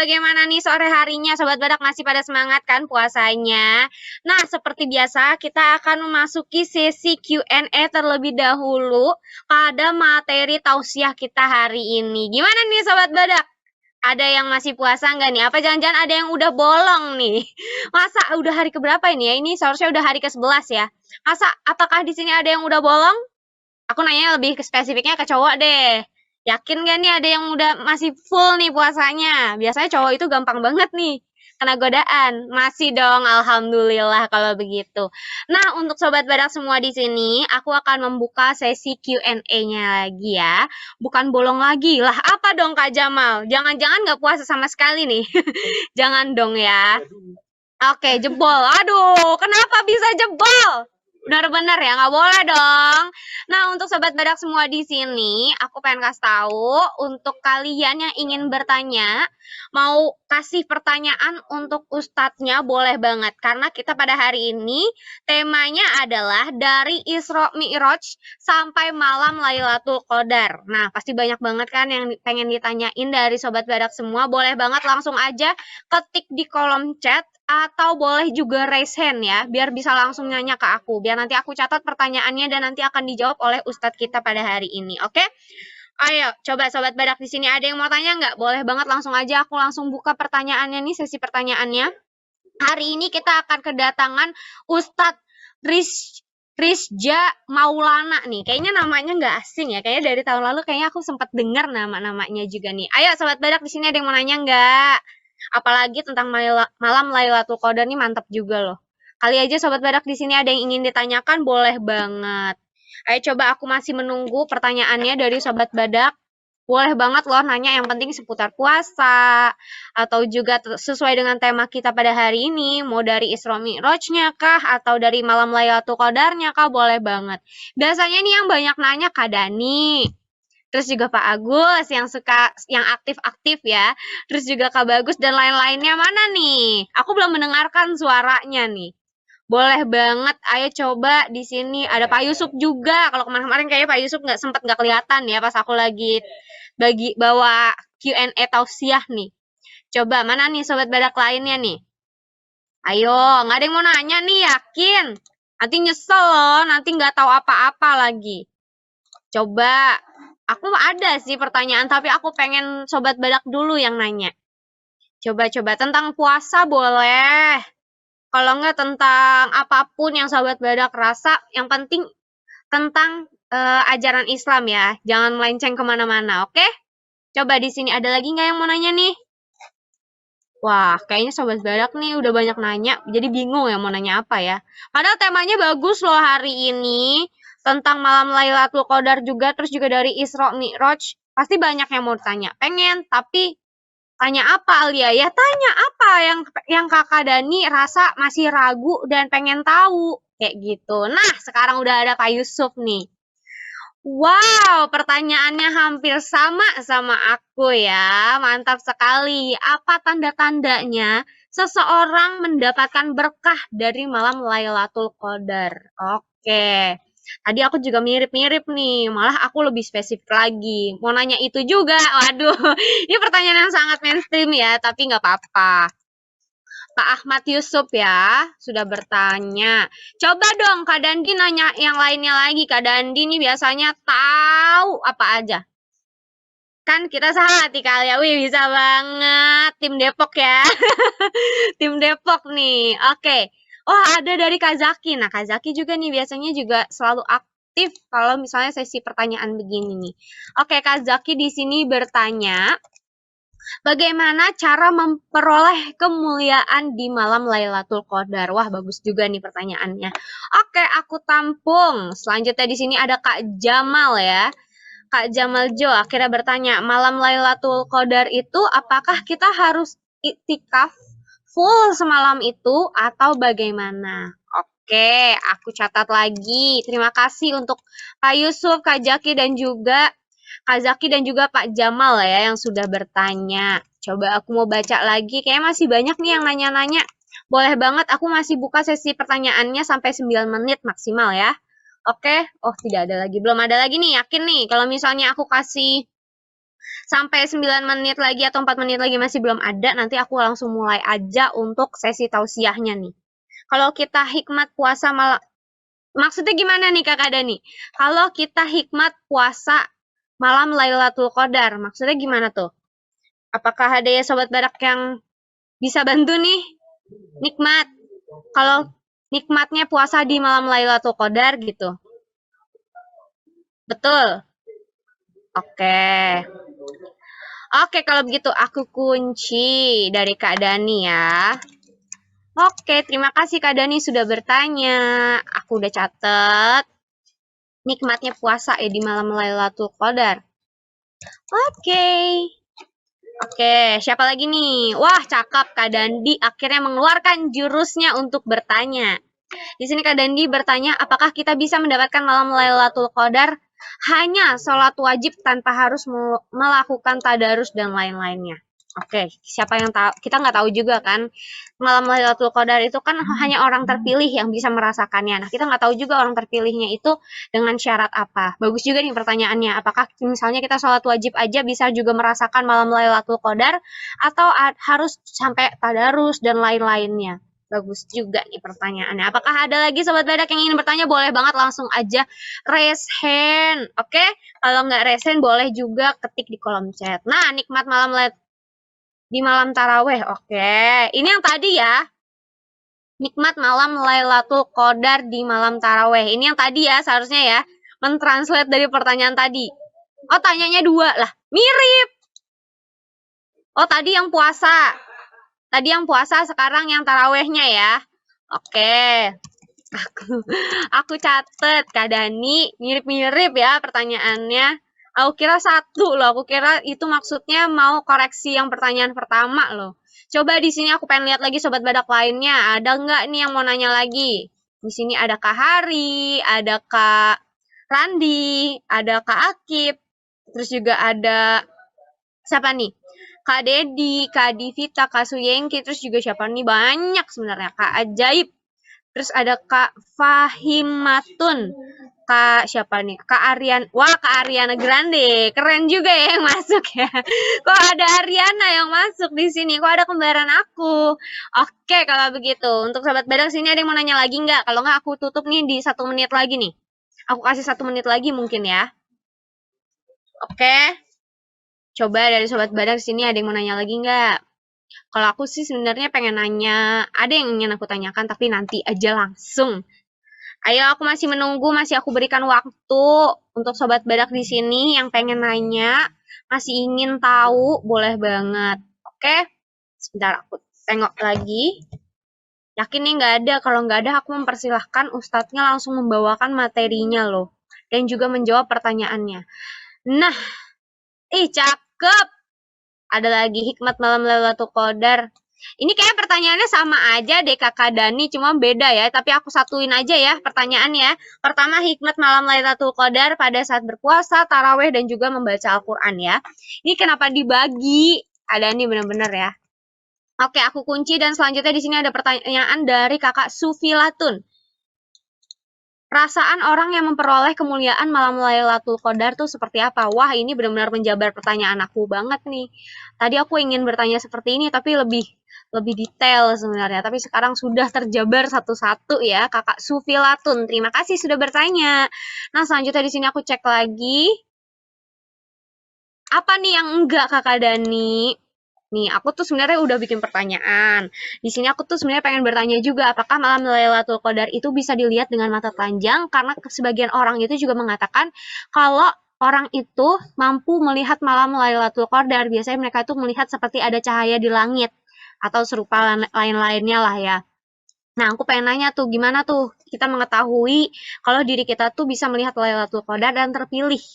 bagaimana nih sore harinya Sobat Badak, masih pada semangat kan puasanya? Nah, seperti biasa kita akan memasuki sesi Q&A terlebih dahulu pada materi tausiah kita hari ini. Gimana nih Sobat Badak? Ada yang masih puasa nggak nih? Apa jangan-jangan ada yang udah bolong nih? Masa udah hari keberapa ini ya? Ini seharusnya udah hari ke-11 ya. Masa apakah di sini ada yang udah bolong? Aku nanya lebih ke spesifiknya ke cowok deh. Yakin gak nih ada yang udah masih full nih puasanya? Biasanya cowok itu gampang banget nih kena godaan. Masih dong, alhamdulillah kalau begitu. Nah, untuk sobat badak semua di sini, aku akan membuka sesi Q&A-nya lagi ya. Bukan bolong lagi. Lah, apa dong Kak Jamal? Jangan-jangan nggak puasa sama sekali nih. Jangan dong ya. Oke, jebol. Aduh, kenapa bisa jebol? Benar-benar ya, nggak boleh dong. Nah, untuk sobat badak semua di sini, aku pengen kasih tahu untuk kalian yang ingin bertanya, mau kasih pertanyaan untuk ustadznya boleh banget. Karena kita pada hari ini temanya adalah dari Isra Mi'raj sampai malam Lailatul Qadar. Nah, pasti banyak banget kan yang pengen ditanyain dari sobat badak semua. Boleh banget langsung aja ketik di kolom chat atau boleh juga raise hand ya, biar bisa langsung nanya ke aku. Biar nanti aku catat pertanyaannya dan nanti akan dijawab oleh ustadz kita pada hari ini. Oke? Ayo, coba sobat badak di sini ada yang mau tanya nggak? Boleh banget langsung aja aku langsung buka pertanyaannya nih, sesi pertanyaannya. Hari ini kita akan kedatangan Ustadz Rizja Maulana nih. Kayaknya namanya nggak asing ya. Kayaknya dari tahun lalu kayaknya aku sempat dengar nama-namanya juga nih. Ayo sobat badak di sini ada yang mau nanya nggak? Apalagi tentang malam Lailatul Qadar nih mantap juga loh. Kali aja sobat badak di sini ada yang ingin ditanyakan, boleh banget. Ayo coba aku masih menunggu pertanyaannya dari sobat badak. Boleh banget loh nanya, yang penting seputar puasa atau juga sesuai dengan tema kita pada hari ini, mau dari Isra Mi'rajnya kah atau dari malam Lailatul Qadarnya kah, boleh banget. Biasanya nih yang banyak nanya Kak Dani, terus juga Pak Agus yang suka yang aktif-aktif ya, terus juga Kak Bagus dan lain-lainnya. Mana nih? Aku belum mendengarkan suaranya nih. Boleh banget, ayo coba di sini ada Pak Yusuf juga. Kalau kemarin-kemarin kayaknya Pak Yusuf nggak kelihatan ya pas aku lagi bawa Q&A tausiah nih. Coba mana nih sobat badak lainnya nih? Ayo, nggak ada yang mau nanya nih, yakin? Nanti nyesel loh, nanti nggak tahu apa-apa lagi. Coba, aku ada sih pertanyaan, tapi aku pengen sobat badak dulu yang nanya. Coba-coba tentang puasa boleh. Kalau nggak tentang apapun yang sobat badak rasa, yang penting tentang ajaran Islam ya. Jangan melenceng kemana-mana, oke? Coba di sini ada lagi nggak yang mau nanya nih? Wah, kayaknya sobat badak nih udah banyak nanya, jadi bingung ya mau nanya apa ya. Padahal temanya bagus loh hari ini, tentang malam Lailatul Qadar juga, terus juga dari Isra Mi'raj. Pasti banyak yang mau tanya. Pengen, tapi tanya apa Alia? Ya tanya apa yang Kakak Dani rasa masih ragu dan pengen tahu, kayak gitu. Nah, sekarang udah ada Kak Yusuf nih. Wow, pertanyaannya hampir sama aku ya. Mantap sekali. Apa tanda-tandanya seseorang mendapatkan berkah dari malam Lailatul Qadar? Oke. Tadi aku juga mirip-mirip nih. Malah aku lebih spesifik lagi. Mau nanya itu juga. Waduh, ini pertanyaan yang sangat mainstream ya, tapi nggak apa-apa. Pak Ahmad Yusuf ya, sudah bertanya. Coba dong Kak Dandi nanya yang lainnya lagi. Kak Dandi nih biasanya tahu apa aja. Kan kita sehati kali ya. Wih, bisa banget. Tim Depok ya. Tim Depok nih. Oke. Oh, ada dari Kak Zaki. Nah, Kak Zaki juga nih biasanya juga selalu aktif kalau misalnya sesi pertanyaan begini nih. Oke, Kak Zaki di sini bertanya, bagaimana cara memperoleh kemuliaan di malam Lailatul Qadar? Wah, bagus juga nih pertanyaannya. Oke, aku tampung. Selanjutnya di sini ada Kak Jamal ya. Kak Jamal Jo akhirnya bertanya, malam Lailatul Qadar itu apakah kita harus iktikaf full semalam itu atau bagaimana? Oke, aku catat lagi. Terima kasih untuk Kak Yusuf, Kak Jaki, dan juga Kak Zaki dan juga Pak Jamal ya yang sudah bertanya. Coba aku mau baca lagi. Kayaknya masih banyak nih yang nanya-nanya. Boleh banget aku masih buka sesi pertanyaannya sampai 9 menit maksimal ya. Oke. Oh, tidak ada lagi. Belum ada lagi nih. Yakin nih kalau misalnya aku kasih Sampai 9 menit lagi atau 4 menit lagi masih belum ada, nanti aku langsung mulai aja untuk sesi tausiahnya nih. Kalau kita hikmat puasa malam, maksudnya gimana nih Kakak Dani? Kalau kita hikmat puasa malam Lailatul Qadar, maksudnya gimana tuh? Apakah ada ya Sobat Badak yang bisa bantu nih? Nikmat. Kalau nikmatnya puasa di malam Lailatul Qadar gitu. Betul? Oke. Oke, kalau begitu aku kunci dari Kak Dani ya. Oke, terima kasih Kak Dani sudah bertanya. Aku udah catet. Nikmatnya puasa ya di malam Lailatul Qadar. Oke. Oke, siapa lagi nih? Wah, cakep Kak Dandi akhirnya mengeluarkan jurusnya untuk bertanya. Di sini Kak Dandi bertanya, apakah kita bisa mendapatkan malam Lailatul Qadar hanya sholat wajib tanpa harus melakukan tadarus dan lain-lainnya? Oke, siapa yang tahu? Kita nggak tahu juga kan. Malam Lailatul Qadar itu kan hanya orang terpilih yang bisa merasakannya. Nah, kita nggak tahu juga orang terpilihnya itu dengan syarat apa. Bagus juga nih pertanyaannya. Apakah misalnya kita sholat wajib aja bisa juga merasakan malam Lailatul Qadar atau harus sampai tadarus dan lain-lainnya? Bagus juga nih pertanyaannya. Apakah ada lagi Sobat Badak yang ingin bertanya? Boleh banget langsung aja raise hand. Oke? Kalau nggak raise hand boleh juga ketik di kolom chat. Nah, nikmat malam di malam taraweh. Oke. Ini yang tadi ya. Nikmat malam Lailatul Qadar di malam taraweh. Ini yang tadi ya seharusnya ya. Mentranslate dari pertanyaan tadi. Oh, tanyanya dua lah. Mirip. Oh, tadi yang puasa. Tadi yang puasa, sekarang yang tarawehnya ya. Oke. Aku catet Kak Dani, mirip-mirip ya pertanyaannya. Aku kira satu loh, aku kira itu maksudnya mau koreksi yang pertanyaan pertama loh. Coba di sini aku pengen lihat lagi Sobat Badak lainnya. Ada nggak nih yang mau nanya lagi? Di sini ada Kak Hari, ada Kak Randi, ada Kak Akib, terus juga ada siapa nih? Kak Dedi, Kak Divita, Kak Suyengki, terus juga siapa nih? Banyak sebenarnya. Kak Ajaib. Terus ada Kak Fahimatun. Kak siapa nih? Kak Arian. Wah, Kak Ariana Grande. Keren juga ya yang masuk ya. Kok ada Ariana yang masuk di sini? Kok ada kembaran aku? Oke, kalau begitu. Untuk Sobat Badak sini ada yang mau nanya lagi nggak? Kalau nggak aku tutup nih di 1 menit lagi nih. Aku kasih 1 menit lagi mungkin ya. Oke. Coba dari Sobat Badak sini ada yang mau nanya lagi nggak? Kalau aku sih sebenarnya pengen nanya, ada yang ingin aku tanyakan tapi nanti aja langsung. Ayo, aku masih menunggu, masih aku berikan waktu untuk Sobat Badak di sini yang pengen nanya, masih ingin tahu, boleh banget. Oke? Sebentar aku tengok lagi. Yakin nih nggak ada, kalau nggak ada aku mempersilahkan Ustadznya langsung membawakan materinya loh. Dan juga menjawab pertanyaannya. Nah, cakep! Ada lagi hikmat malam Lailatul Qadar. Ini kayak pertanyaannya sama aja deh Kakak Dani, cuma beda ya. Tapi aku satuin aja ya pertanyaannya. Pertama, hikmat malam Lailatul Qadar pada saat berpuasa, taraweh, dan juga membaca Al-Quran ya. Ini kenapa dibagi? Ada nih bener-bener ya. Oke, aku kunci dan selanjutnya di sini ada pertanyaan dari Kakak Sufilatun. Perasaan orang yang memperoleh kemuliaan malam Lailatul Qadar tuh seperti apa? Wah, ini benar-benar menjabar pertanyaan aku banget nih. Tadi aku ingin bertanya seperti ini, tapi lebih detail sebenarnya. Tapi sekarang sudah terjabar satu-satu ya, Kakak Sufilatun. Terima kasih sudah bertanya. Nah, selanjutnya di sini aku cek lagi. Apa nih yang enggak, Kakak Dani? Nih, aku tuh sebenarnya udah bikin pertanyaan. Di sini aku tuh sebenarnya pengen bertanya juga, apakah malam Lailatul Qadar itu bisa dilihat dengan mata telanjang? Karena sebagian orang itu juga mengatakan kalau orang itu mampu melihat malam Lailatul Qadar. Biasanya mereka itu melihat seperti ada cahaya di langit atau serupa lain-lainnya lah ya. Nah, aku pengen nanya tuh, gimana tuh kita mengetahui kalau diri kita tuh bisa melihat Lailatul Qadar dan terpilih?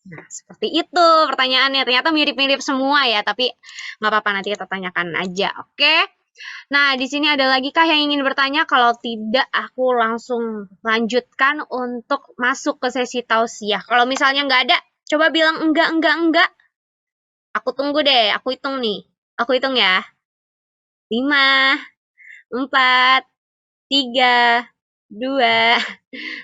Nah, seperti itu pertanyaannya. Ternyata mirip-mirip semua ya, tapi nggak apa-apa, nanti kita tanyakan aja, oke? Nah, di sini ada lagi kah yang ingin bertanya? Kalau tidak, aku langsung lanjutkan untuk masuk ke sesi tausiah. Kalau misalnya nggak ada, coba bilang enggak. Aku tunggu deh, aku hitung nih. Aku hitung ya. 5, 4, 3, 2,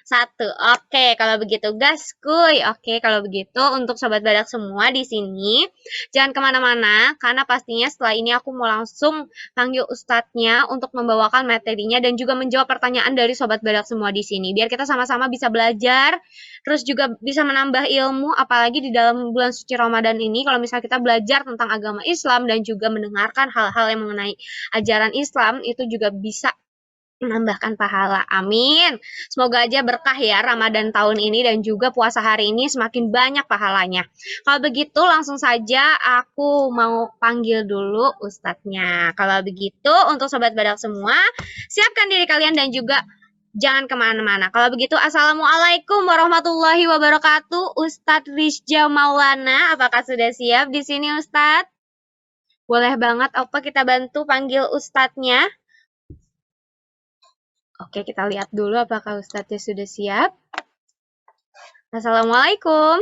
1. Oke, kalau begitu gaskuy. Oke, kalau begitu untuk sobat badak semua di sini jangan kemana-mana karena pastinya setelah ini aku mau langsung panggil ustadznya untuk membawakan materinya dan juga menjawab pertanyaan dari sobat badak semua di sini. Biar kita sama-sama bisa belajar, terus juga bisa menambah ilmu apalagi di dalam bulan suci Ramadan ini kalau misalnya kita belajar tentang agama Islam dan juga mendengarkan hal-hal yang mengenai ajaran Islam itu juga bisa menambahkan pahala. Amin. Semoga aja berkah ya Ramadan tahun ini dan juga puasa hari ini semakin banyak pahalanya. Kalau begitu langsung saja aku mau panggil dulu ustadznya. Kalau begitu untuk sobat badak semua, siapkan diri kalian dan juga jangan kemana-mana. Kalau begitu Assalamualaikum warahmatullahi wabarakatuh. Ustadz Rizja Maulana, apakah sudah siap di sini Ustadz? Boleh banget apa kita bantu panggil ustadznya? Oke, kita lihat dulu apakah Ustadznya sudah siap. Assalamualaikum.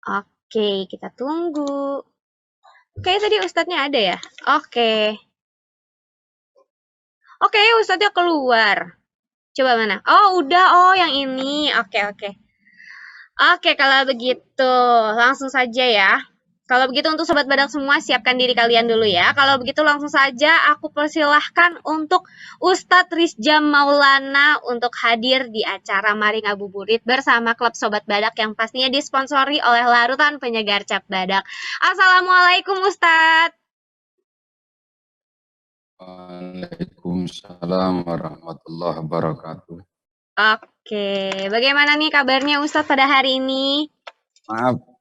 Oke, kita tunggu. Oke, tadi Ustadznya ada ya? Oke. Oke, Ustadznya keluar. Coba mana? Oh, udah. Oh, yang ini. Oke. Oke, kalau begitu langsung saja ya. Kalau begitu untuk sobat badak semua siapkan diri kalian dulu ya. Kalau begitu langsung saja aku persilahkan untuk Ustadz Rizja Maulana untuk hadir di acara Mari Ngabuburit bersama klub sobat badak yang pastinya disponsori oleh Larutan Penyegar Cap Badak. Assalamualaikum Ustadz. Waalaikumsalam warahmatullahi wabarakatuh. Oke, bagaimana nih kabarnya Ustadz pada hari ini? Maaf.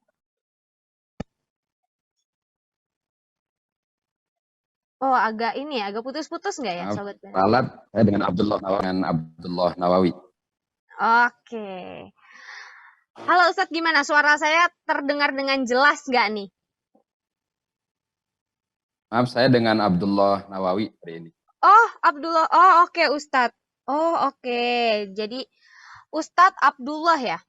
Oh, agak ini ya, agak putus-putus nggak ya, Maaf, sobat badak? ralat saya dengan Abdullah Nawawi. Oke. Halo Ustadz, gimana? Suara saya terdengar dengan jelas nggak nih? Maaf, saya dengan Abdullah Nawawi hari ini. Oh, Abdullah. Oh, oke Ustadz. Oh, oke. Jadi Ustadz Abdullah ya?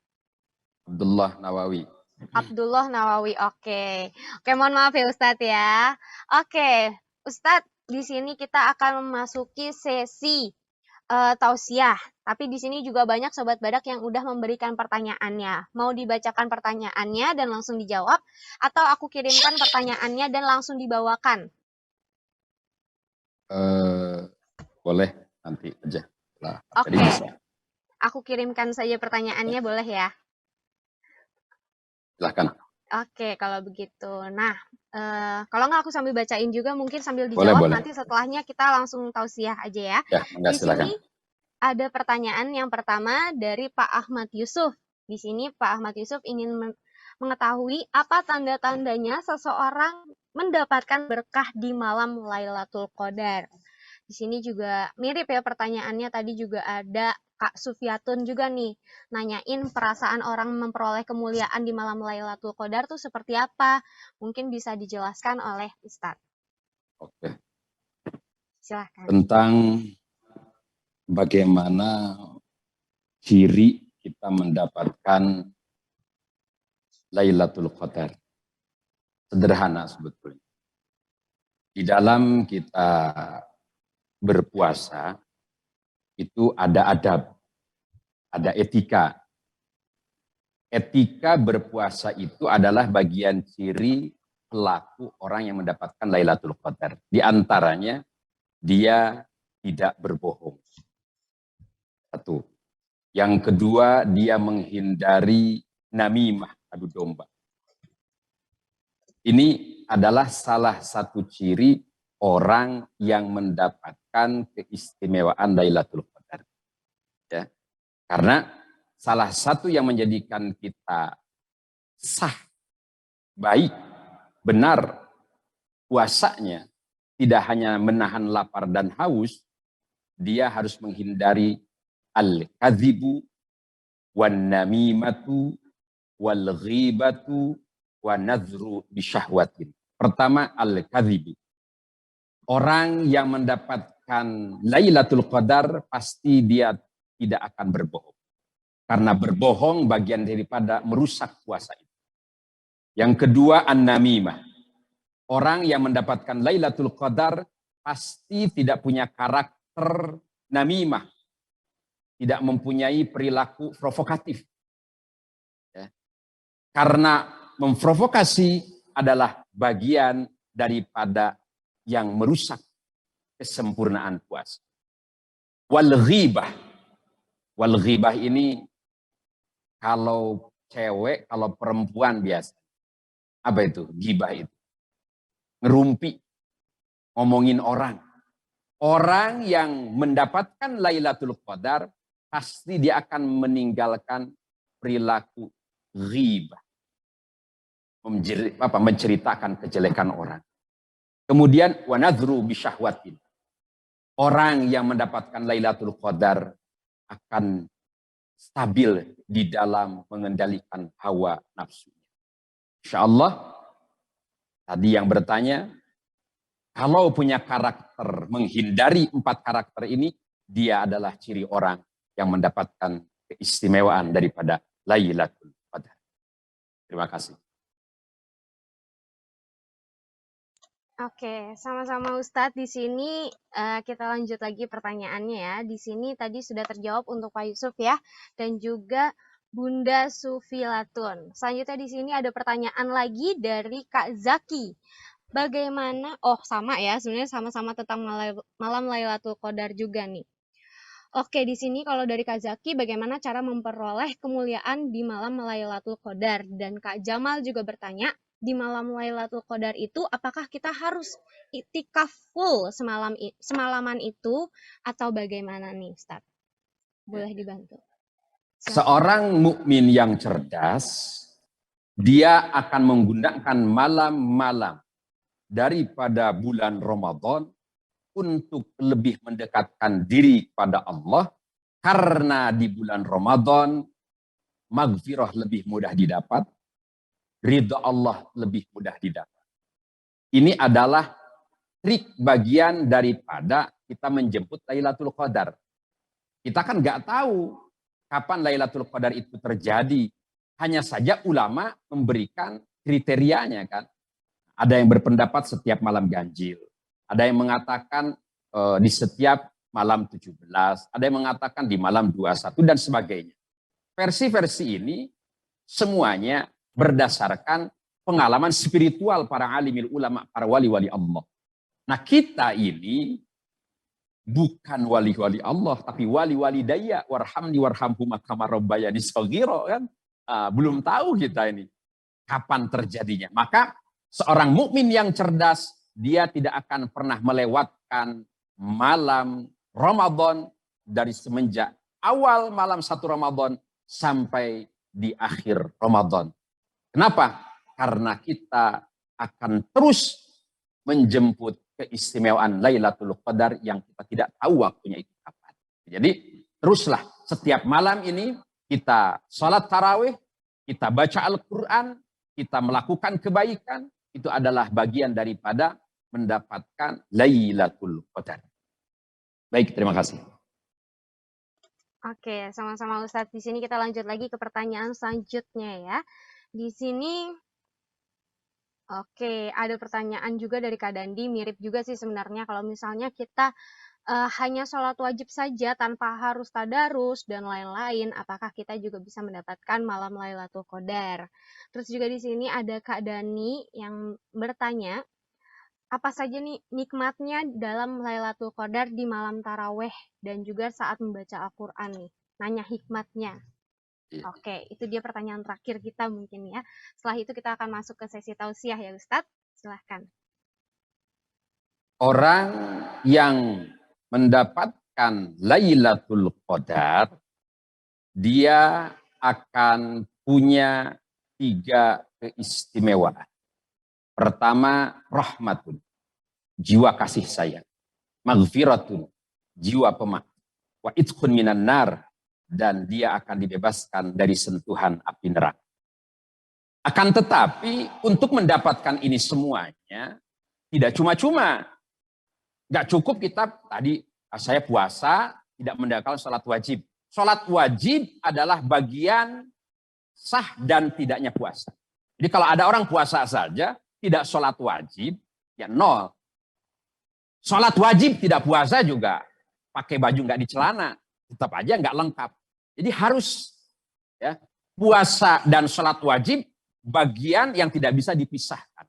Abdullah Nawawi. Abdullah Nawawi. Oke. Oke, mohon maaf ya Ustadz ya. Oke, Ustadz, di sini kita akan memasuki sesi tausiah. Tapi di sini juga banyak sobat badak yang udah memberikan pertanyaannya. Mau dibacakan pertanyaannya dan langsung dijawab, atau aku kirimkan pertanyaannya dan langsung dibawakan? Boleh nanti aja. Oke. Aku kirimkan saja pertanyaannya, boleh ya? Silahkan. Oke, kalau begitu. Nah, kalau nggak aku sambil bacain juga, mungkin sambil dijawab. Boleh. Nanti setelahnya kita langsung tausiah aja ya. Ya, enggak, silakan. Di sini ada pertanyaan yang pertama dari Pak Ahmad Yusuf. Di sini Pak Ahmad Yusuf ingin mengetahui apa tanda-tandanya seseorang mendapatkan berkah di malam Lailatul Qadar. Di sini juga mirip ya pertanyaannya, tadi juga ada Kak Sufyatun juga nih, nanyain perasaan orang memperoleh kemuliaan di malam Lailatul Qadar tuh seperti apa? Mungkin bisa dijelaskan oleh Ustadz. Oke. Silahkan. Tentang bagaimana ciri kita mendapatkan Lailatul Qadar. Sederhana sebetulnya. Di dalam kita berpuasa, itu ada adab, ada etika. Etika berpuasa itu adalah bagian ciri pelaku orang yang mendapatkan Lailatul Qadar. Di antaranya, dia tidak berbohong. Satu. Yang kedua, dia menghindari namimah, adu domba. Ini adalah salah satu ciri orang yang mendapatkan keistimewaan Lailatul Qadar. Ya. Karena salah satu yang menjadikan kita sah, baik, benar puasanya, tidak hanya menahan lapar dan haus, dia harus menghindari al-kadhibu, wan namimatu, wal ghibatu, wa nadhru bisyahwatin. Pertama, al-kadhibu. Orang yang mendapatkan Lailatul Qadar pasti dia tidak akan berbohong. Karena berbohong bagian daripada merusak puasa itu. Yang kedua, an-namimah. Orang yang mendapatkan Lailatul Qadar pasti tidak punya karakter namimah, tidak mempunyai perilaku provokatif. Ya. Karena memprovokasi adalah bagian daripada yang merusak kesempurnaan puasa. Wal ghibah ini kalau cewek, kalau perempuan biasa. Apa itu? Ghibah itu. Ngerumpi, ngomongin orang. Orang yang mendapatkan Lailatul Qadar pasti dia akan meninggalkan perilaku ghibah. Menceritakan kejelekan orang. Kemudian wanadhru bisyahwatin. Orang yang mendapatkan Lailatul Qadar akan stabil di dalam mengendalikan hawa nafsunya. Insyaallah tadi yang bertanya, kalau punya karakter menghindari 4 karakter ini, dia adalah ciri orang yang mendapatkan keistimewaan daripada Lailatul Qadar. Terima kasih. Oke, sama-sama Ustadz. Di sini kita lanjut lagi pertanyaannya ya. Di sini tadi sudah terjawab untuk Pak Yusuf ya, dan juga Bunda Sufilatun. Selanjutnya di sini ada pertanyaan lagi dari Kak Zaki. Bagaimana? Oh, sama ya. Sebenarnya sama-sama tentang malam Lailatul Qadar juga nih. Oke, di sini kalau dari Kak Zaki, bagaimana cara memperoleh kemuliaan di malam Lailatul Qadar? Dan Kak Jamal juga bertanya, di malam Lailatul Qadar itu apakah kita harus iktikaf full semalaman itu atau bagaimana nih Ustaz? Boleh dibantu. Seorang mukmin yang cerdas, dia akan menggunakan malam-malam daripada bulan Ramadan untuk lebih mendekatkan diri kepada Allah, karena di bulan Ramadan maghfirah lebih mudah didapat, ridha Allah lebih mudah didapat. Ini adalah trik bagian daripada kita menjemput Lailatul Qadar. Kita kan nggak tahu kapan Lailatul Qadar itu terjadi. Hanya saja ulama memberikan kriterianya kan. Ada yang berpendapat setiap malam ganjil. Ada yang mengatakan di setiap malam 17. Ada yang mengatakan di malam 21 dan sebagainya. Versi-versi ini semuanya berdasarkan pengalaman spiritual para alimil ulama, para wali-wali Allah. Nah kita ini bukan wali-wali Allah, tapi wali-wali daya, warhamni warhamhuma kama rabbayani shaghira kan. Belum tahu kita ini kapan terjadinya. Maka seorang mukmin yang cerdas, dia tidak akan pernah melewatkan malam Ramadan dari semenjak awal malam 1 Ramadan sampai di akhir Ramadan. Kenapa? Karena kita akan terus menjemput keistimewaan Lailatul Qadar yang kita tidak tahu waktunya itu kapan. Jadi teruslah setiap malam ini kita sholat tarawih, kita baca Al-Quran, kita melakukan kebaikan, itu adalah bagian daripada mendapatkan Lailatul Qadar. Baik, terima kasih. Oke, sama-sama Ustadz. Di sini kita lanjut lagi ke pertanyaan selanjutnya ya. Di sini, oke, ada pertanyaan juga dari Kak Dandi, mirip juga sih sebenarnya kalau misalnya kita hanya sholat wajib saja tanpa harus tadarus dan lain-lain, apakah kita juga bisa mendapatkan malam Lailatul Qadar? Terus juga di sini ada Kak Dani yang bertanya, apa saja nih nikmatnya dalam Lailatul Qadar di malam taraweh dan juga saat membaca Al-Quran nih? Nanya hikmatnya. Oke, itu dia pertanyaan terakhir kita mungkin ya. Setelah itu kita akan masuk ke sesi tausiah ya Ustadz. Silahkan. Orang yang mendapatkan Lailatul Qadar, dia akan punya 3 keistimewaan. Pertama, rahmatun, jiwa kasih sayang. Maghfiratun, jiwa pemaaf. Wa itqun minan nar, dan dia akan dibebaskan dari sentuhan api neraka. Akan tetapi untuk mendapatkan ini semuanya tidak cuma-cuma. Nggak cukup kita tadi saya puasa tidak mendapatkan sholat wajib. Sholat wajib adalah bagian sah dan tidaknya puasa. Jadi kalau ada orang puasa saja tidak sholat wajib, ya nol. Sholat wajib tidak puasa juga pakai baju nggak di celana, tetap aja nggak lengkap. Jadi harus ya, puasa dan sholat wajib bagian yang tidak bisa dipisahkan.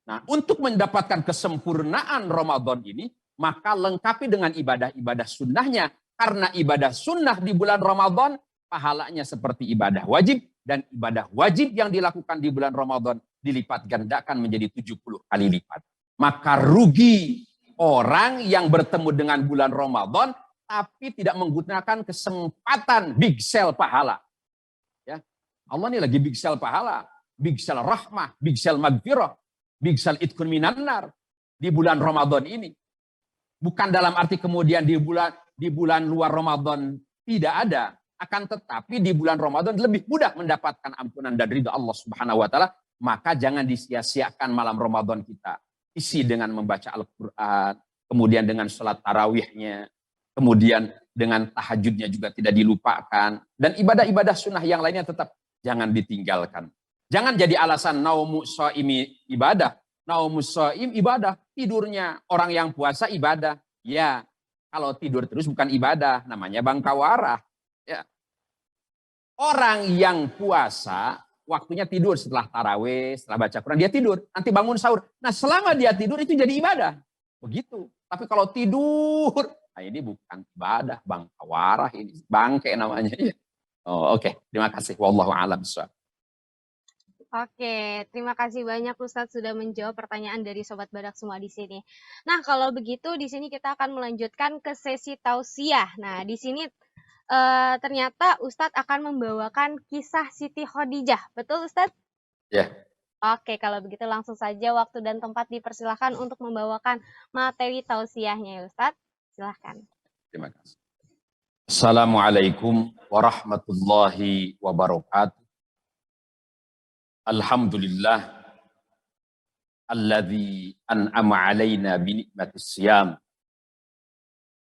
Nah, untuk mendapatkan kesempurnaan Ramadan ini, maka lengkapi dengan ibadah-ibadah sunnahnya. Karena ibadah sunnah di bulan Ramadan, pahalanya seperti ibadah wajib, dan ibadah wajib yang dilakukan di bulan Ramadan dilipat gandakan menjadi 70 kali lipat. Maka rugi orang yang bertemu dengan bulan Ramadan tapi tidak menggunakan kesempatan big sale pahala. Ya. Allah ini lagi big sale pahala, big sale rahmah, big sale magfirah, big sale itkun minan nar di bulan Ramadan ini. Bukan dalam arti kemudian di bulan luar Ramadan tidak ada, akan tetapi di bulan Ramadan lebih mudah mendapatkan ampunan dan ridha Allah Subhanahu wa taala. Maka jangan disia-siakan malam Ramadan kita. Isi dengan membaca Al-Quran, kemudian dengan sholat tarawihnya, kemudian dengan tahajudnya juga tidak dilupakan. Dan ibadah-ibadah sunnah yang lainnya tetap jangan ditinggalkan. Jangan jadi alasan naumu shaimi ibadah. Naumu shaim ibadah. Tidurnya orang yang puasa ibadah. Ya, kalau tidur terus bukan ibadah, namanya bangkawarah. Ya. Orang yang puasa, waktunya tidur setelah tarawih, setelah baca Quran, dia tidur. Nanti bangun sahur. Nah, selama dia tidur itu jadi ibadah. Begitu. Tapi kalau tidur, nah ini bukan ibadah, bangkawarah ini. Bangke namanya. Oh, oke. Terima kasih. Wallahu a'lam bishawab. Oke, terima kasih banyak Ustadz sudah menjawab pertanyaan dari Sobat Badak semua di sini. Nah, kalau begitu di sini kita akan melanjutkan ke sesi tausiah. Nah, di sini ternyata Ustadz akan membawakan kisah Siti Khadijah. Betul Ustadz? Ya. Oke, kalau begitu langsung saja waktu dan tempat dipersilahkan untuk membawakan materi tausiahnya ya Ustadz. Silahkan. Terima kasih. Assalamualaikum warahmatullahi wabarakatuh. Alhamdulillah alladzi an'ama alaina bi nikmatis siyam.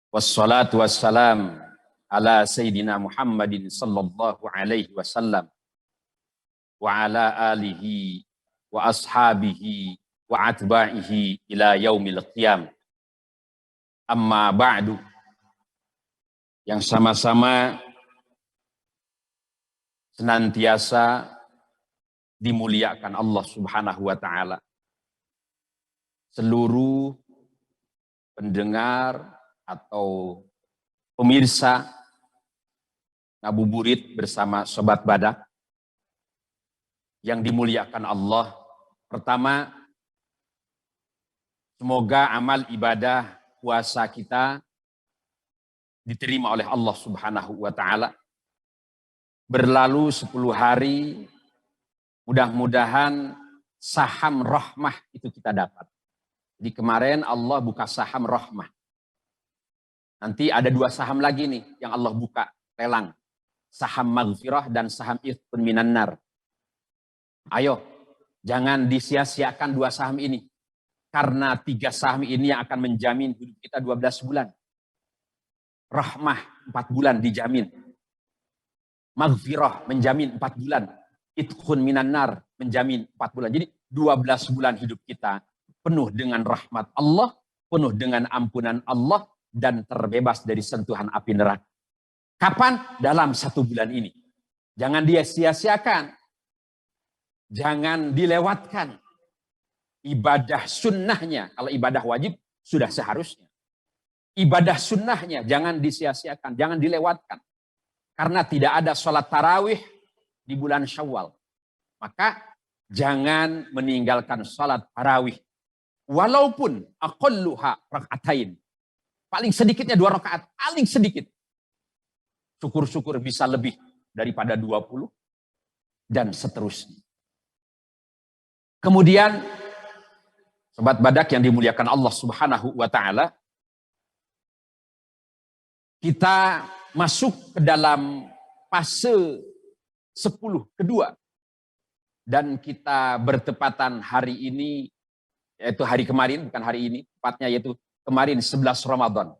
Wassalatu wassalam ala sayyidina Muhammadin sallallahu alaihi wasallam wa ala alihi wa ashabihi wa atba'ihi ila yaumil qiyam. Amma ba'du. Yang sama-sama senantiasa dimuliakan Allah Subhanahu wa taala. Seluruh pendengar atau pemirsa ngabuburit bersama Sobat Badak yang dimuliakan Allah. Pertama, semoga amal ibadah puasa kita diterima oleh Allah Subhanahu wa taala. Berlalu 10 hari, mudah-mudahan saham rahmah itu kita dapat. Jadi kemarin Allah buka saham rahmah. Nanti ada 2 saham lagi nih yang Allah buka lelang. Saham maghfirah dan saham itkun minan nar. Ayo, jangan disia-siakan 2 saham ini. Karena 3 saham ini yang akan menjamin hidup kita 12 bulan. Rahmah 4 bulan dijamin. Maghfirah menjamin 4 bulan. Itkun minan nar menjamin 4 bulan. Jadi 12 bulan hidup kita penuh dengan rahmat Allah, penuh dengan ampunan Allah, dan terbebas dari sentuhan api neraka. Kapan? Dalam 1 bulan ini. Jangan dia sia-siakan. Jangan dilewatkan. Ibadah sunnahnya, kalau ibadah wajib sudah seharusnya. Ibadah sunnahnya jangan disia-siakan, jangan dilewatkan. Karena tidak ada sholat tarawih di bulan Syawal. Maka jangan meninggalkan sholat tarawih. Walaupun aqalluha raka'atain. Paling sedikitnya 2 rakaat, paling sedikit. Syukur-syukur bisa lebih daripada 20 dan seterusnya. Kemudian Sobat Badak yang dimuliakan Allah Subhanahu wa taala, kita masuk ke dalam fase 10 kedua. Dan kita bertepatan hari ini, yaitu hari kemarin, bukan hari ini, tepatnya yaitu kemarin 11 Ramadan.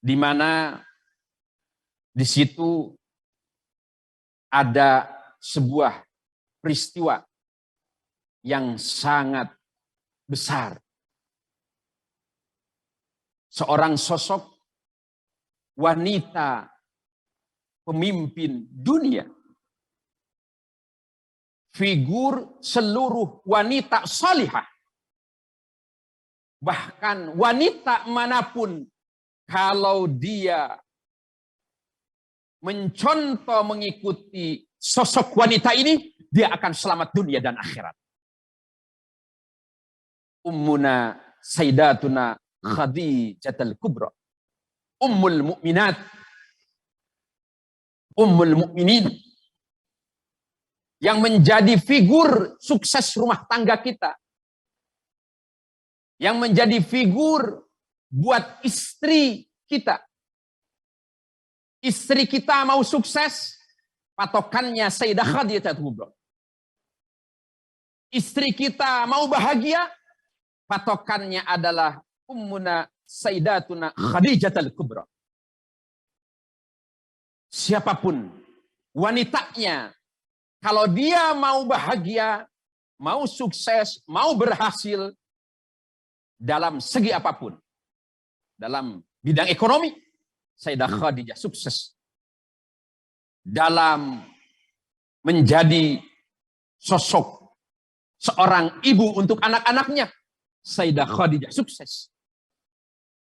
Di mana di situ ada sebuah peristiwa yang sangat besar. seorang sosok wanita pemimpin dunia. Figur seluruh wanita salihah. Bahkan wanita manapun, kalau dia mencontoh mengikuti sosok wanita ini, dia akan selamat dunia dan akhirat. Ummuna Sayyidatuna Khadijatul Kubra, Ummul Mukminat, Ummul Mukminin, yang menjadi figur sukses rumah tangga kita, yang menjadi figur buat istri kita. Istri kita mau sukses, patokannya Sayyidah Khadijatul Kubra. Istri kita mau bahagia, patokannya adalah Ummuna Sayyidatuna Khadijatul Kubra. Siapapun wanitanya, kalau dia mau bahagia, mau sukses, mau berhasil dalam segi apapun, dalam bidang ekonomi, Sayyidah Khadijah sukses. Dalam menjadi sosok seorang ibu untuk anak-anaknya, Sayyidah Khadijah sukses.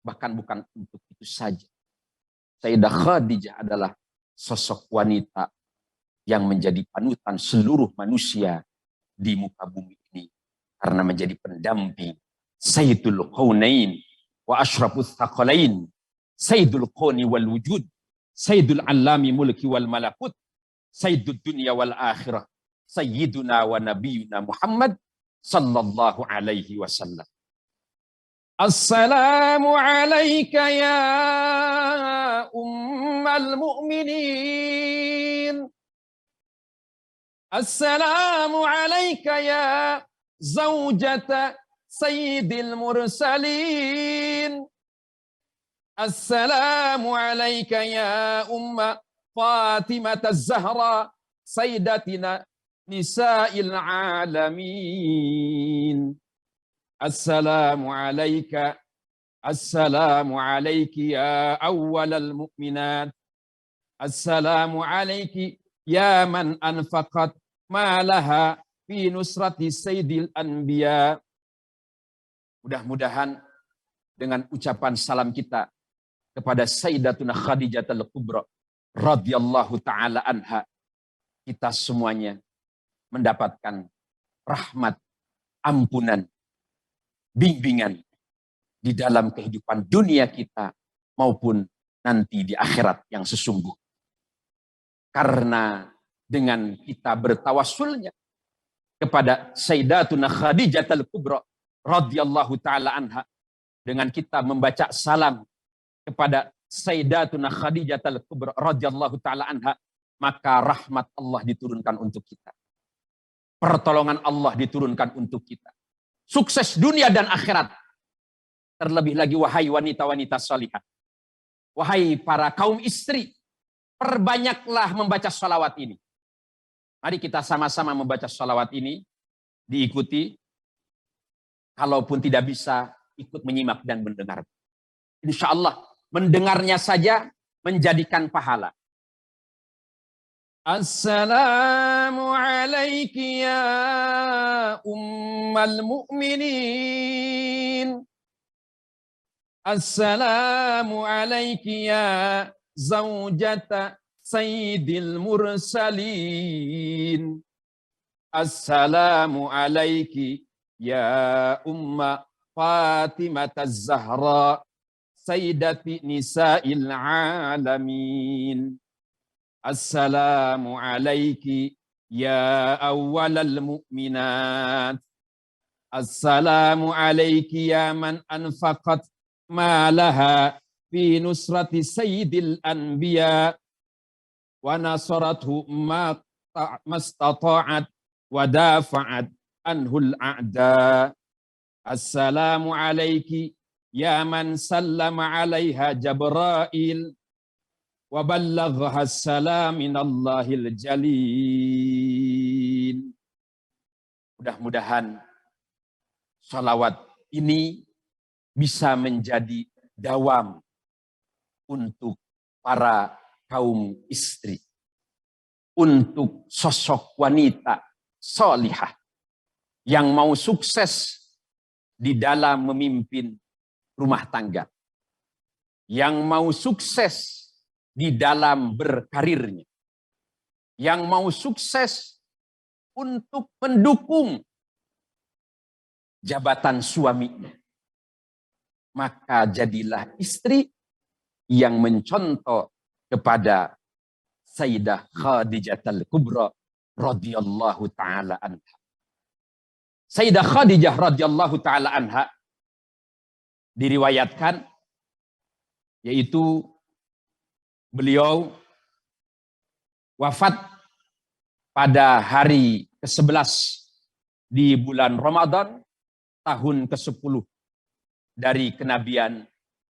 Bahkan bukan untuk itu saja. Sayyidah Khadijah adalah sosok wanita yang menjadi panutan seluruh manusia di muka bumi ini. Karena menjadi pendamping Sayyidul Qaunain wa Ashrafus Thaqalain, Sayyidul Qawni wal Wujud, Sayyidul Allami Mulki wal Malakut, Sayyidul Dunya wal Akhirah, Sayyiduna wa Nabiyuna Muhammad sallallahu alaihi wasallam. Assalamu alayka ya ummal mu'minin. Assalamu alayka ya zawjata sayyidil mursalin. Assalamu alayka ya umma Fatimah az-Zahra sayyidatina nisa'il alamin. Assalamu alayka, assalamu alayki ya awwalal mu'minat. Assalamu alayki ya man anfaqat malaha fi nusrati sayyidil anbiya. Mudah-mudahan dengan ucapan salam kita kepada Sayyidatuna Khadijatul Kubra radhiyallahu taala anha, kita semuanya mendapatkan rahmat, ampunan, bimbingan di dalam kehidupan dunia kita maupun nanti di akhirat yang sesungguh. Karena dengan kita bertawassulnya kepada Sayyidatuna Khadijatul Kubra radhiyallahu taala anha, dengan kita membaca salam kepada Sayyidatuna Khadijatul Kubra radhiyallahu taala anha, maka rahmat Allah diturunkan untuk kita. Pertolongan Allah diturunkan untuk kita. Sukses dunia dan akhirat. Terlebih lagi wahai wanita-wanita salihah. Wahai para kaum istri, perbanyaklah membaca salawat ini. Mari kita sama-sama membaca salawat ini, diikuti. Kalaupun tidak bisa, ikut menyimak dan mendengar. Insya Allah, mendengarnya saja menjadikan pahala. Assalamu alayki ya ummal mu'minin. Assalamu alayki ya zawjata sayyidil mursalin. Assalamu alayki ya umma Fatimah az-Zahra sayyidati nisa'il alamin. Assalamu alayki ya awwalal mu'minat. Assalamu alayki ya man anfaqat malaha fi nusrati sayyidil anbiya wa nasarathu mastata'at wa dafa'at anhul a'da. Assalamu alayki ya man sallama alaiha Jabrail wa ballagha assalam minallahil jalil. Mudah-mudahan salawat ini bisa menjadi dawam untuk para kaum istri, untuk sosok wanita solihah yang mau sukses di dalam memimpin rumah tangga, yang mau sukses di dalam berkarirnya, yang mau sukses untuk mendukung jabatan suaminya. Maka jadilah istri yang mencontoh kepada Sayyidah Khadijah Al-Kubra radhiyallahu taala anha. Sayyidah Khadijah radhiyallahu taala anha diriwayatkan yaitu beliau wafat pada hari ke-11 di bulan Ramadan tahun ke-10 dari kenabian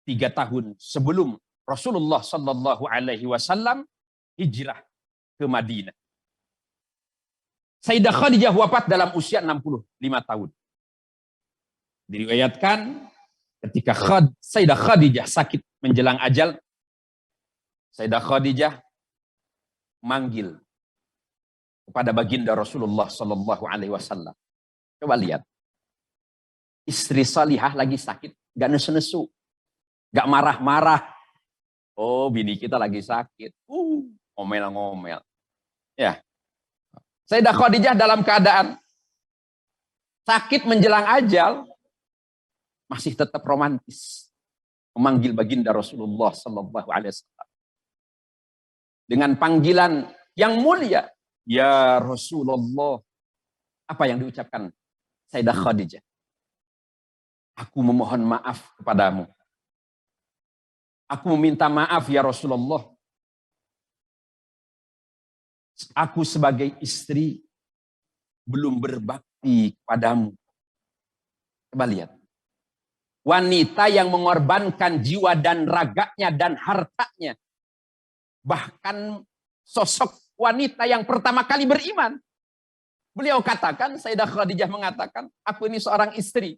3 tahun sebelum Rasulullah Sallallahu Alaihi Wasallam hijrah ke Madinah. Sayyidah Khadijah wafat dalam usia 65 tahun. Diriwayatkan ketika Sayyidah Khadijah sakit menjelang ajal, Sayyidah Khadijah manggil kepada baginda Rasulullah Sallallahu Alaihi Wasallam. Coba lihat, istri salihah lagi sakit, gak nesu-nesu, gak marah-marah. Oh, bini kita lagi sakit, ngomel-ngomel. Ya, Sayyidah Khadijah dalam keadaan sakit menjelang ajal masih tetap romantis memanggil baginda Rasulullah Sallallahu Alaihi Wasallam dengan panggilan yang mulia, ya Rasulullah. Apa yang diucapkan Sayyidah Khadijah? Aku memohon maaf kepadamu. Aku meminta maaf ya Rasulullah. Aku sebagai istri belum berbakti kepadamu. Coba lihat. Wanita yang mengorbankan jiwa dan raganya dan hartanya. Bahkan sosok wanita yang pertama kali beriman. Beliau katakan, Sayyidah Khadijah mengatakan, aku ini seorang istri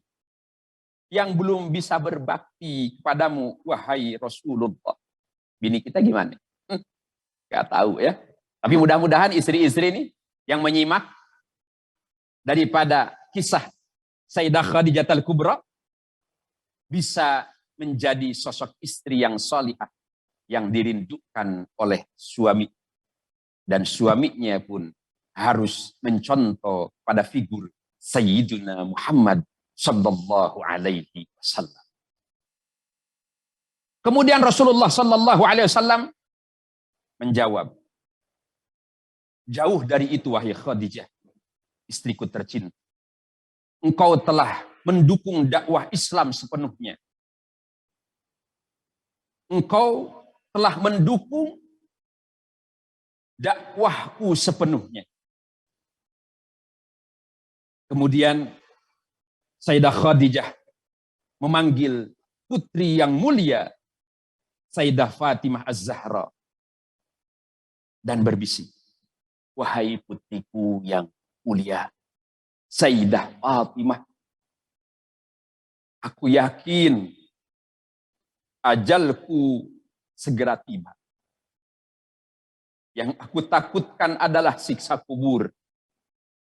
yang belum bisa berbakti kepadamu, wahai Rasulullah. Bini kita gimana? Gak tahu ya. Tapi mudah-mudahan istri-istri ini yang menyimak daripada kisah Sayyidah Khadijah Al-Kubra bisa menjadi sosok istri yang salihah yang dirindukan oleh suami, dan suaminya pun harus mencontoh pada figur Sayyidina Muhammad sallallahu alaihi wasallam. Kemudian Rasulullah sallallahu alaihi wasallam menjawab, jauh dari itu wahai Khadijah, istriku tercinta. Engkau telah mendukung dakwah Islam sepenuhnya. Engkau telah mendukung dakwahku sepenuhnya. Kemudian Sayyidah Khadijah memanggil putri yang mulia Sayyidah Fatimah Az-Zahra dan berbisik, wahai putriku yang mulia Sayyidah Fatimah, aku yakin ajalku segera tiba. Yang aku takutkan adalah siksa kubur.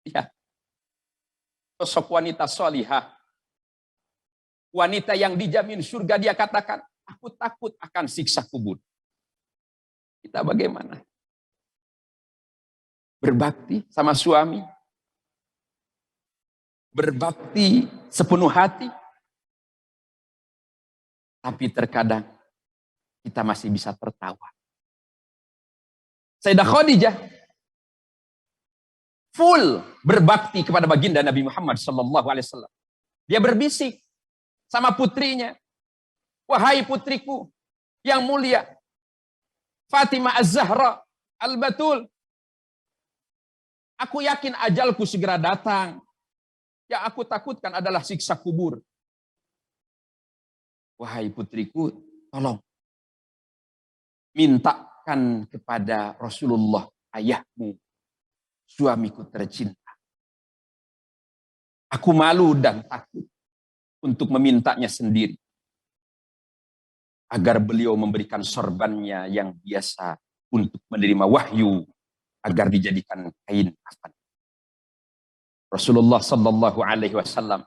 Ya, sosok wanita salihah, wanita yang dijamin surga, dia katakan, aku takut akan siksa kubur. Kita bagaimana? Berbakti sama suami, berbakti sepenuh hati, tapi terkadang kita masih bisa tertawa. Sayyidah Khadijah full berbakti kepada baginda Nabi Muhammad sallallahu alaihi wasallam. Dia berbisik sama putrinya, wahai putriku yang mulia Fatimah Az-Zahra Al-Batul, aku yakin ajalku segera datang. Yang aku takutkan adalah siksa kubur. Wahai putriku, tolong mintakan kepada Rasulullah, ayahmu, suamiku tercinta. Aku malu dan takut untuk memintanya sendiri. agar beliau memberikan sorbannya yang biasa untuk menerima wahyu agar dijadikan kain kafan. Rasulullah sallallahu alaihi wasallam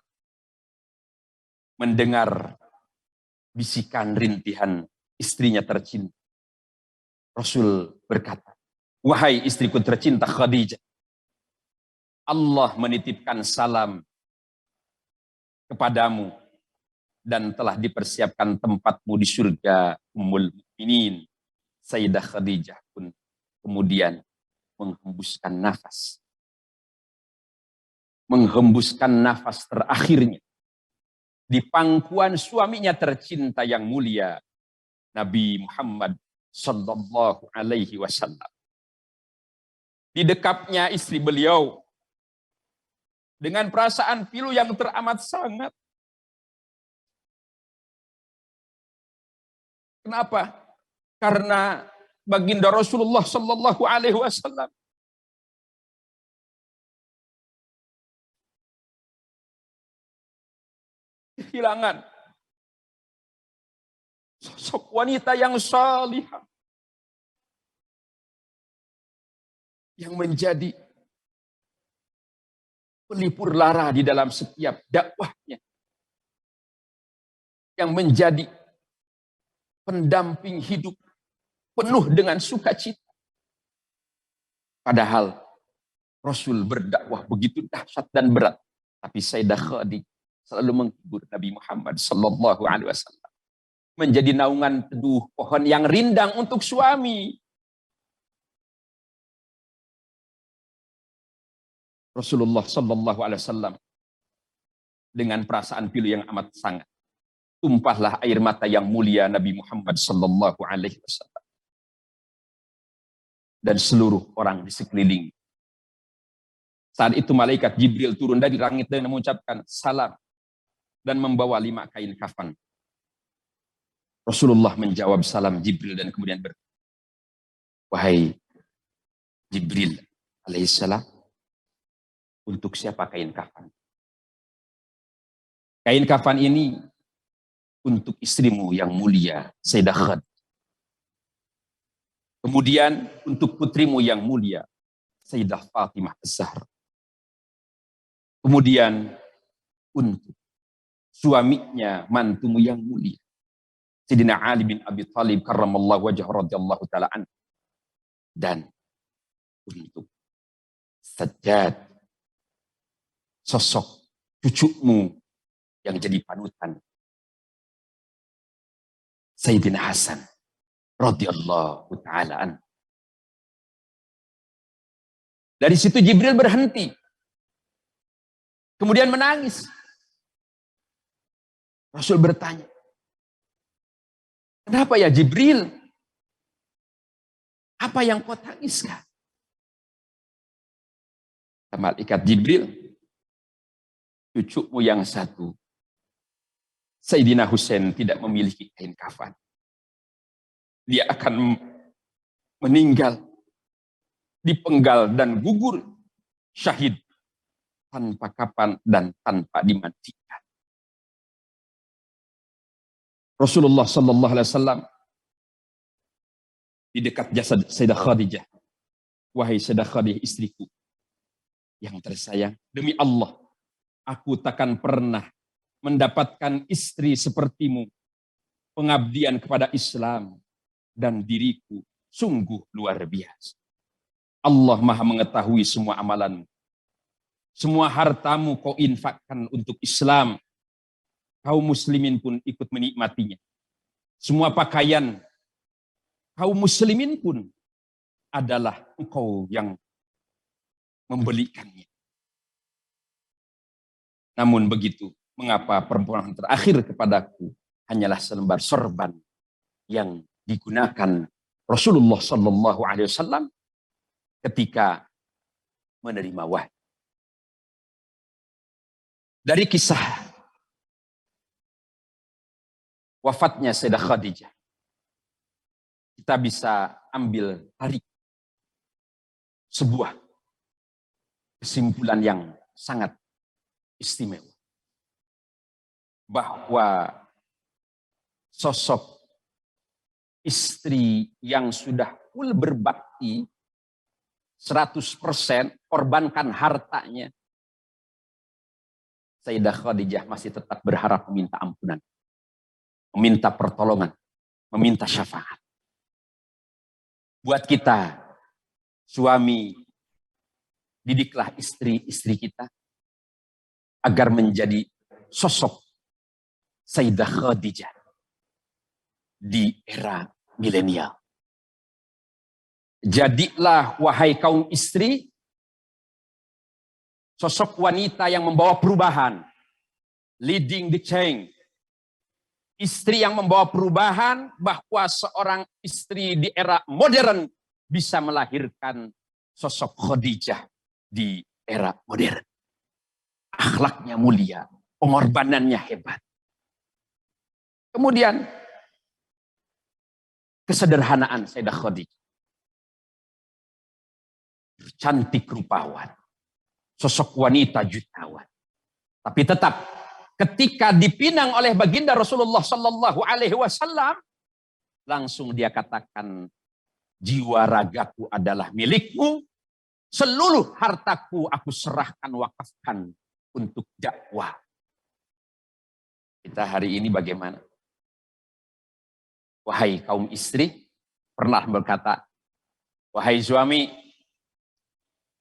mendengar bisikan rintihan istrinya tercinta. Rasul berkata, "Wahai istriku tercinta Khadijah, Allah menitipkan salam kepadamu dan telah dipersiapkan tempatmu di surga Ummul Mukminin." Sayyidah Khadijah pun kemudian menghembuskan nafas terakhirnya di pangkuan suaminya tercinta yang mulia, Nabi Muhammad sallallahu alaihi wasallam. Di dekapnya istri beliau dengan perasaan pilu yang teramat sangat. Kenapa? Karena baginda Rasulullah sallallahu alaihi wasallam kehilangan sosok wanita yang salihah yang menjadi pelipur lara di dalam setiap dakwahnya, yang menjadi pendamping hidup penuh dengan sukacita. Padahal Rasul berdakwah begitu dahsyat dan berat, tapi Sayyidah Khadijah selalu menghibur Nabi Muhammad sallallahu alaihi wasallam, menjadi naungan teduh pohon yang rindang untuk suami. Rasulullah sallallahu alaihi wasallam dengan perasaan pilu yang amat sangat, tumpahlah air mata yang mulia Nabi Muhammad sallallahu alaihi wasallam dan seluruh orang di sekeliling. Saat itu malaikat Jibril turun dari langit dan mengucapkan salam dan membawa 5 kain kafan. Rasulullah menjawab salam Jibril dan kemudian berkata, "Wahai Jibril alaihissalam, untuk siapa kain kafan?" Kain kafan ini untuk istrimu yang mulia, Sayyidah Khadijah. Kemudian untuk putrimu yang mulia, Sayyidah Fatimah Az-Zahra. Kemudian untuk suaminya, mantumu yang mulia, Sayyidina Ali bin Abi Thalib karramallahu wajhahu radhiyallahu ta'ala anhu. Dan untuk Sajjad, sosok cucumu yang jadi panutan, Sayyidina Hasan radhiyallahu ta'ala anhu. Dari situ Jibril berhenti, kemudian menangis. Rasul bertanya, "Kenapa ya Jibril? Apa yang kau tangiskan?" Malaikat Jibril, "Cucumu yang satu, Sayyidina Husain, tidak memiliki kain kafan. Dia akan meninggal, dipenggal dan gugur syahid tanpa kafan dan tanpa dimandikan." Rasulullah sallallahu alaihi wasallam di dekat jasad Sayyidah Khadijah, "Wahai Sayyidah Khadijah, istriku yang tersayang, demi Allah, aku takkan pernah mendapatkan istri sepertimu. Pengabdian kepada Islam dan diriku sungguh luar biasa. Allah Maha mengetahui semua amalanmu. Semua hartamu kau infakkan untuk Islam. Kaum muslimin pun ikut menikmatinya. Semua pakaian kaum muslimin pun adalah engkau yang membelikannya. Namun begitu, mengapa permohonan terakhir kepadaku hanyalah selembar sorban yang digunakan Rasulullah sallallahu alaihi wasallam ketika menerima wahyu." Dari kisah wafatnya Sayyidah Khadijah, kita bisa ambil tarik sebuah kesimpulan yang sangat istimewa, bahwa sosok istri yang sudah full berbakti 100%, korbankan hartanya, Sayyidah Khadijah masih tetap berharap meminta ampunan, meminta pertolongan, meminta syafaat. Buat kita, suami, didiklah istri-istri kita agar menjadi sosok Sayyidah Khadijah di era milenial. Jadilah wahai kaum istri sosok wanita yang membawa perubahan, leading the change. Istri yang membawa perubahan, bahwa seorang istri di era modern bisa melahirkan sosok Khadijah di era modern. Akhlaknya mulia, pengorbanannya hebat. Kemudian kesederhanaan Sayyidah Khadijah. Cantik rupawan, sosok wanita jutawan. Tapi tetap ketika dipinang oleh baginda Rasulullah Sallallahu Alaihi Wasallam, langsung dia katakan, jiwa ragaku adalah milikmu, seluruh hartaku aku serahkan, wakafkan untuk dakwah. Kita hari ini bagaimana? Wahai kaum istri, pernah berkata, wahai suami,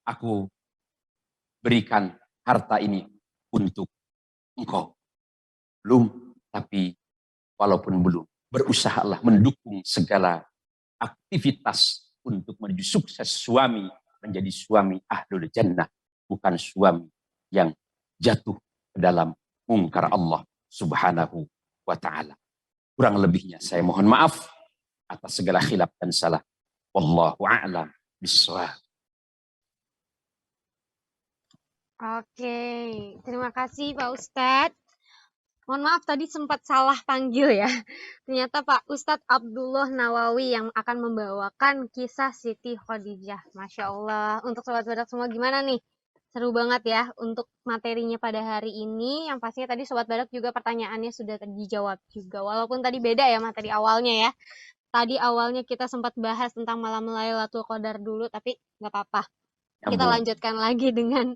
aku berikan harta ini untuk engkau. Belum, tapi walaupun belum, berusahalah mendukung segala aktivitas untuk menuju sukses suami, menjadi suami ahlul jannah, bukan suami yang jatuh ke dalam mungkar Allah Subhanahu wa ta'ala. Kurang lebihnya saya mohon maaf atas segala khilaf dan salah. Wallahu a'lam bishawab. Oke, terima kasih Pak Ustadz. Mohon maaf tadi sempat salah panggil ya. Ternyata Pak Ustadz Abdullah Nawawi yang akan membawakan kisah Siti Khadijah. Masya Allah. Untuk sobat badak semua gimana nih? Seru banget ya untuk materinya pada hari ini. Yang pastinya tadi sobat badak juga pertanyaannya sudah dijawab juga. Walaupun tadi beda ya materi awalnya ya. Tadi awalnya kita sempat bahas tentang malam Lailatul Qadar dulu, tapi nggak apa-apa. Kita lanjutkan lagi dengan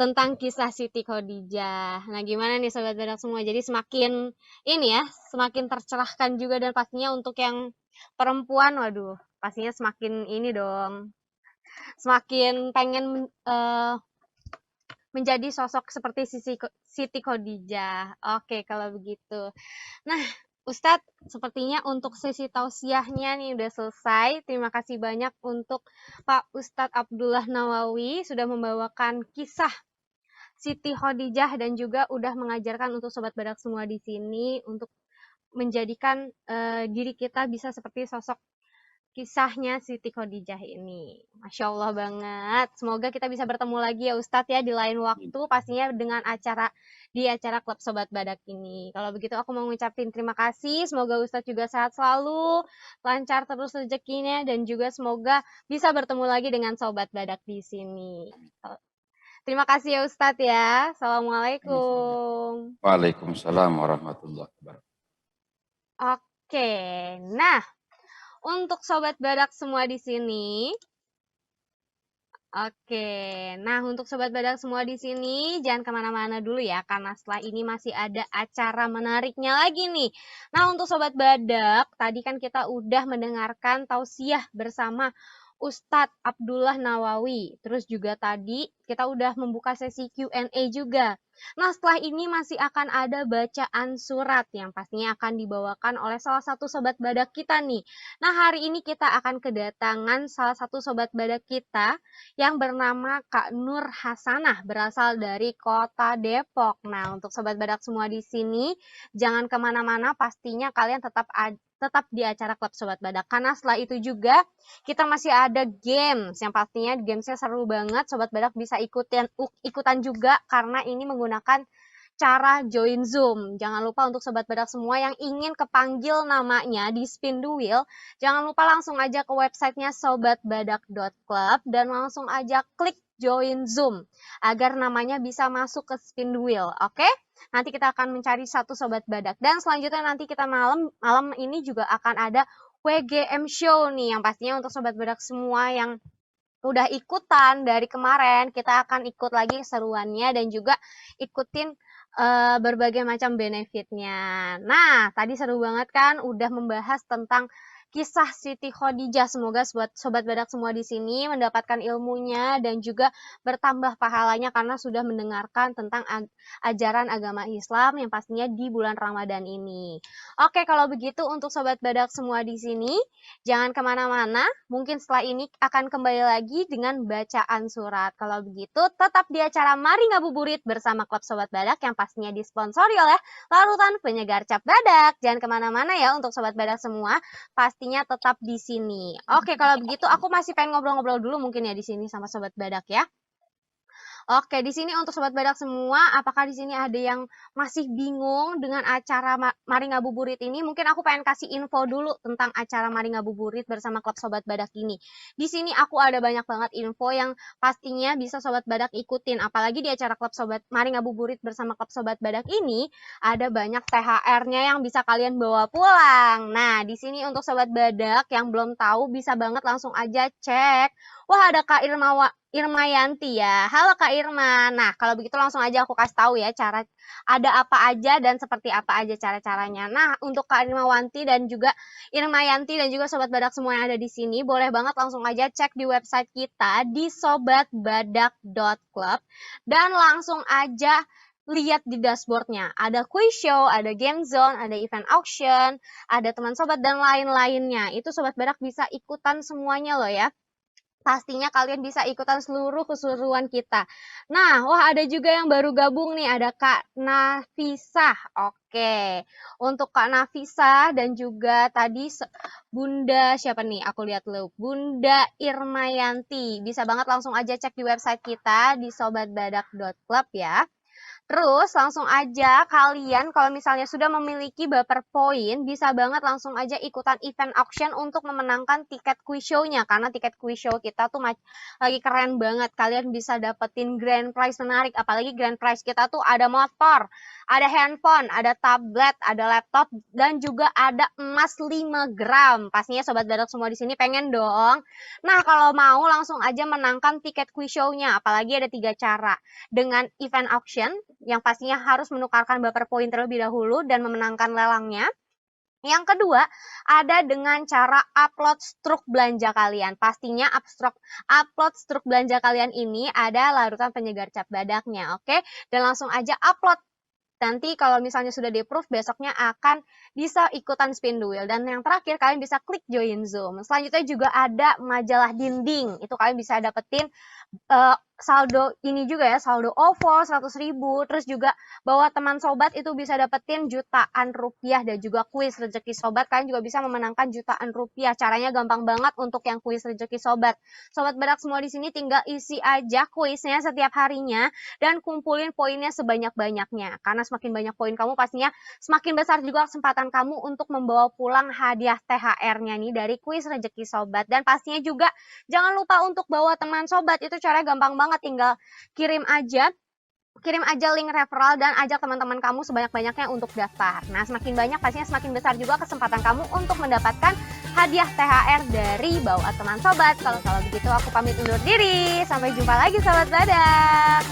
tentang kisah Siti Khadijah. Nah, gimana nih sobat badak semua? Jadi semakin ini ya, semakin tercerahkan juga, dan pastinya untuk yang perempuan, waduh, pastinya semakin ini dong. Semakin pengen menjadi sosok seperti Siti Khadijah. Oke, kalau begitu. Nah, Ustadz, sepertinya untuk sesi tausiahnya nih udah selesai. Terima kasih banyak untuk Pak Ustadz Abdullah Nawawi sudah membawakan kisah Siti Khadijah dan juga udah mengajarkan untuk sobat badak semua di sini untuk menjadikan diri kita bisa seperti sosok kisahnya Siti Khadijah ini. Masya Allah banget. Semoga kita bisa bertemu lagi ya Ustadz ya di lain waktu, pastinya dengan di acara Klub Sobat Badak ini. Kalau begitu aku mau ngucapin terima kasih. Semoga Ustadz juga sehat selalu, lancar terus rezekinya, dan juga semoga bisa bertemu lagi dengan Sobat Badak di sini. Terima kasih ya Ustadz ya. Assalamualaikum. Waalaikumsalam warahmatullahi wabarakatuh. Oke, nah untuk sobat badak semua di sini, jangan kemana-mana dulu ya, karena setelah ini masih ada acara menariknya lagi nih. Nah, untuk sobat badak, tadi kan kita udah mendengarkan tausiah bersama Ustadz Abdullah Nawawi. Terus juga tadi kita udah membuka sesi Q&A juga. Nah, setelah ini masih akan ada bacaan surat yang pastinya akan dibawakan oleh salah satu sobat badak kita nih. Nah, hari ini kita akan kedatangan salah satu sobat badak kita yang bernama Kak Nur Hasanah, berasal dari kota Depok. Nah, untuk sobat badak semua di sini, jangan kemana-mana, pastinya kalian tetap di acara Klub Sobat Badak, karena setelah itu juga kita masih ada games yang pastinya gamesnya seru banget. Sobat Badak bisa ikutan juga karena ini menggunakan cara join Zoom. Jangan lupa untuk Sobat Badak semua yang ingin kepanggil namanya di spin the wheel, jangan lupa langsung aja ke websitenya sobatbadak.club dan langsung aja klik join Zoom agar namanya bisa masuk ke spin the wheel. Oke? Nanti kita akan mencari satu sobat badak, dan selanjutnya nanti kita malam ini juga akan ada WGM Show nih, yang pastinya untuk Sobat Badak semua yang udah ikutan dari kemarin, kita akan ikut lagi seruannya dan juga ikutin berbagai macam benefitnya. Nah, tadi seru banget kan, udah membahas tentang kisah Siti Khadijah. Semoga Sobat Badak semua di sini mendapatkan ilmunya dan juga bertambah pahalanya karena sudah mendengarkan tentang ajaran agama Islam yang pastinya di bulan Ramadan ini. Oke, kalau begitu untuk Sobat Badak semua di sini, jangan kemana-mana. Mungkin setelah ini akan kembali lagi dengan bacaan surat. Kalau begitu, tetap di acara Mari Ngabuburit bersama Klub Sobat Badak yang pastinya disponsori oleh Larutan Penyegar Cap Badak. Jangan kemana-mana ya untuk Sobat Badak semua. Pastinya tetap di sini. Oke, kalau begitu aku masih pengen ngobrol-ngobrol dulu mungkin ya di sini sama Sobat Badak ya. Oke, di sini untuk Sobat Badak semua, apakah di sini ada yang masih bingung dengan acara Mari Ngabuburit ini? Mungkin aku pengen kasih info dulu tentang acara Mari Ngabuburit bersama Klub Sobat Badak ini. Di sini aku ada banyak banget info yang pastinya bisa Sobat Badak ikutin. Apalagi di acara Klub Sobat Mari Ngabuburit bersama Klub Sobat Badak ini, ada banyak THR-nya yang bisa kalian bawa pulang. Nah, di sini untuk Sobat Badak yang belum tahu, bisa banget langsung aja cek. Wah, ada Kak Irmayanti ya. Halo Kak Irma. Nah, kalau begitu langsung aja aku kasih tahu ya cara ada apa aja dan seperti apa aja cara-caranya. Nah, untuk Kak Irmawanti dan juga Irmayanti dan juga Sobat Badak semua yang ada di sini, boleh banget langsung aja cek di website kita di sobatbadak.club dan langsung aja lihat di dashboardnya. Ada quiz show, ada game zone, ada event auction, ada teman sobat dan lain-lainnya. Itu Sobat Badak bisa ikutan semuanya loh ya. Pastinya kalian bisa ikutan seluruh keseruan kita. Nah, wah ada juga yang baru gabung nih, ada Kak Nafisah. Oke, untuk Kak Nafisah dan juga tadi Bunda siapa nih? Aku lihat dulu. Bunda Irmayanti. Bisa banget langsung aja cek di website kita di sobatbadak.club ya. Terus langsung aja kalian kalau misalnya sudah memiliki baper poin, bisa banget langsung aja ikutan event auction untuk memenangkan tiket quiz show-nya. Karena tiket quiz show kita tuh lagi keren banget. Kalian bisa dapetin grand prize menarik. Apalagi grand prize kita tuh ada motor, ada handphone, ada tablet, ada laptop, dan juga ada emas 5 gram. Pastinya Sobat Badak semua di sini pengen dong. Nah, kalau mau langsung aja menangkan tiket quiz show-nya. Apalagi ada 3 cara. Dengan event auction, yang pastinya harus menukarkan baper poin terlebih dahulu dan memenangkan lelangnya. Yang kedua, ada dengan cara upload struk belanja kalian. Pastinya upload struk belanja kalian ini ada Larutan Penyegar Cap Badaknya, oke? Dan langsung aja upload. Nanti kalau misalnya sudah di-approve, besoknya akan bisa ikutan spin the wheel. Dan yang terakhir, kalian bisa klik join Zoom. Selanjutnya juga ada majalah dinding. Itu kalian bisa dapetin saldo ini juga ya, saldo OVO 100.000, terus juga bawa teman sobat itu bisa dapetin jutaan rupiah dan juga kuis rezeki sobat, kalian juga bisa memenangkan jutaan rupiah. Caranya gampang banget untuk yang kuis rezeki sobat. Sobat Badak semua di sini tinggal isi aja kuisnya setiap harinya dan kumpulin poinnya sebanyak-banyaknya. Karena semakin banyak poin kamu pastinya semakin besar juga kesempatan kamu untuk membawa pulang hadiah THR-nya nih dari kuis rezeki sobat. Dan pastinya juga jangan lupa untuk bawa teman sobat, itu caranya gampang banget, tinggal kirim aja link referral dan ajak teman-teman kamu sebanyak-banyaknya untuk daftar. Nah, semakin banyak pastinya semakin besar juga kesempatan kamu untuk mendapatkan hadiah THR dari Bawa Teman Sobat. Kalau begitu aku pamit undur diri. Sampai jumpa lagi Sobat Badak.